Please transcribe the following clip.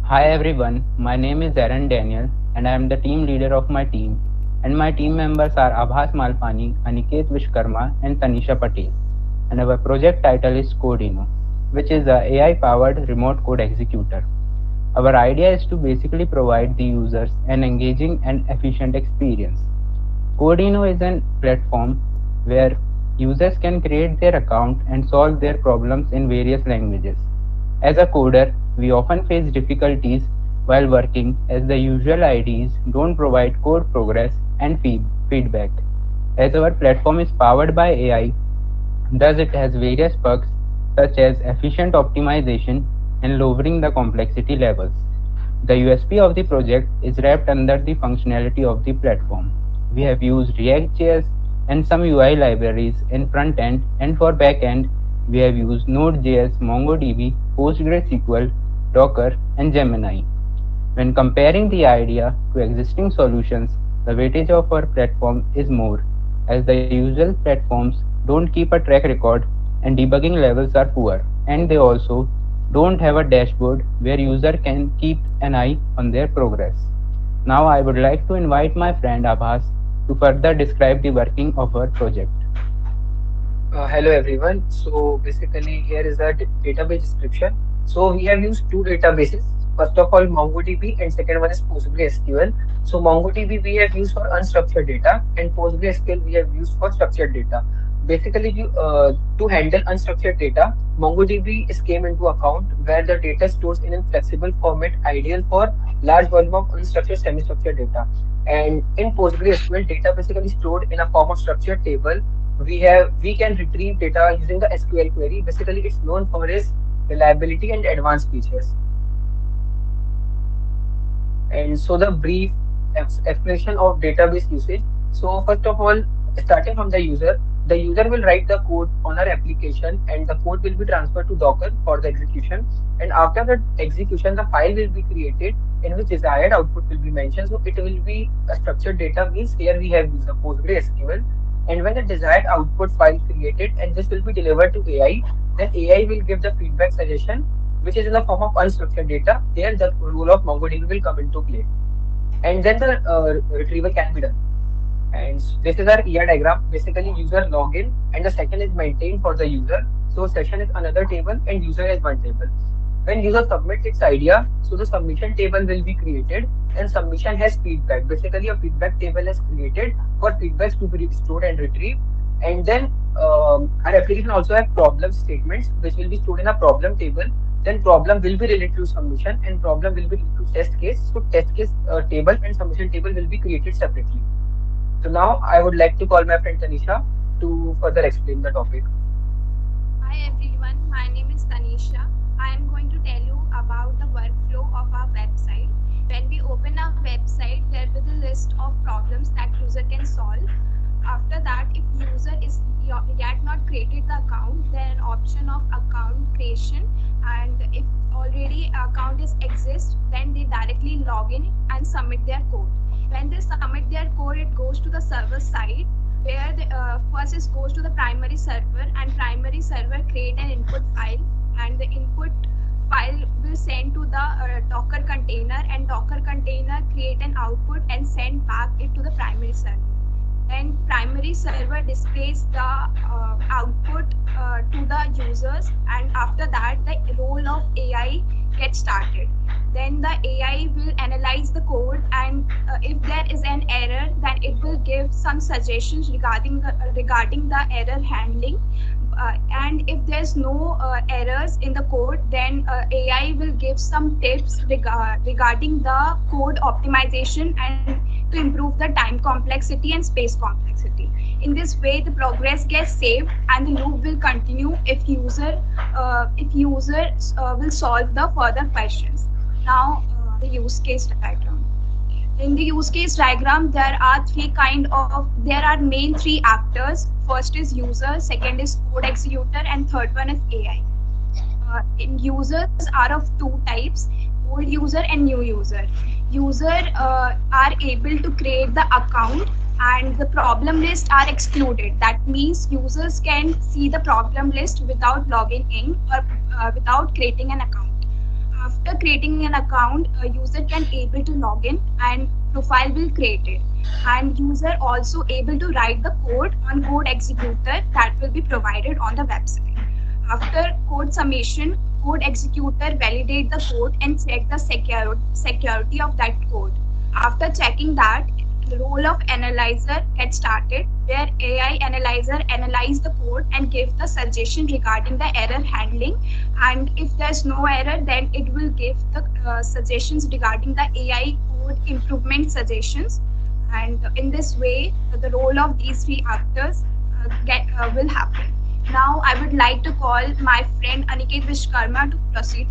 Hi everyone, my name is Aaron Daniel and I am the team leader of my team. And my team members are Aabhas Malpani, Aniket Vishwakarma, and Tanisha Patel. And our project title is Codino, which is a AI powered remote code executor. Our idea is to basically provide the users an engaging and efficient experience. Codino is a platform where users can create their account and solve their problems in various languages. As a coder, we often face difficulties while working as the usual IDEs don't provide code progress and feedback. As our platform is powered by AI, thus it has various perks such as efficient optimization and lowering the complexity levels. The USP of the project is wrapped under the functionality of the platform. We have used React.js and some UI libraries in front end, and for back end, we have used Node.js, MongoDB, PostgreSQL, Docker, and Gemini. When comparing the idea to existing solutions, the weightage of our platform is more, as the usual platforms don't keep a track record and debugging levels are poor, and they also don't have a dashboard where user can keep an eye on their progress. Now I would like to invite my friend Aabhas to further describe the working of our project. Hello everyone. So basically here is the database description. So we have used two databases. First of all MongoDB and second one is PostgreSQL. So MongoDB we have used for unstructured data and PostgreSQL we have used for structured data. Basically to handle unstructured data, MongoDB is came into account where the data stores in a flexible format ideal for large volume of unstructured semi-structured data. And in PostgreSQL data basically stored in a form of structured table. We can retrieve data using the SQL query. Basically, it's known for its reliability and advanced features. And so the brief explanation of database usage. So first of all, starting from the user will write the code on our application, and the code will be transferred to Docker for the execution. And after the execution, the file will be created in which desired output will be mentioned. So it will be a structured data, means here we have used the PostgreSQL. And when the desired output file created and this will be delivered to AI, then AI will give the feedback suggestion, which is in the form of unstructured data. There the role of MongoDB will come into play. And then the retrieval can be done. And this is our ER diagram. Basically user login and the session is maintained for the user. So session is another table and user is one table. When user submits its idea, so the submission table will be created and submission has feedback. Basically a feedback table is created for feedbacks to be stored and retrieved. And then our application also have problem statements which will be stored in a problem table. Then problem will be related to submission and problem will be related to test case. So test case table and submission table will be created separately. So now I would like to call my friend Tanisha to further explain the topic. Hi everyone, my name is Tanisha. I am going to tell you about the workflow of our website. When we open our website, there will be a list of problems that user can solve. After that, if user is yet not created the account, then an option of account creation, and if already account is exist, then they directly log in and submit their code. When they submit their code, it goes to the server side where first it goes to the primary server, and primary server create an input file, and the input file will send to the Docker container, and Docker container create an output and send back it to the primary server. Then primary server displays the output to the users, and after that the role of AI gets started. Then the AI will analyze the code, and if there is an error, then it will give some suggestions regarding the error handling. And if there's no errors in the code, then AI will give some tips regarding the code optimization and to improve the time complexity and space complexity. In this way, the progress gets saved and the loop will continue if user will solve the further questions. Now, the use case diagram. In the use case diagram, there are main three actors. First is user, second is code executor, and third one is AI. Users are of two types: old user and new user. User are able to create the account, and the problem list are excluded. That means users can see the problem list without logging in or without creating an account. After creating an account, a user can able to log in and profile will created. And user also able to write the code on code executor that will be provided on the website. After code submission, code executor validate the code and check the security of that code. After checking that, the role of analyzer gets started, where AI analyzer analyze the code and give the suggestion regarding the error handling. And if there's no error, then it will give the suggestions regarding the AI code improvement suggestions. And in this way, the role of these three actors will happen. Now, I would like to call my friend Aniket Vishwakarma to proceed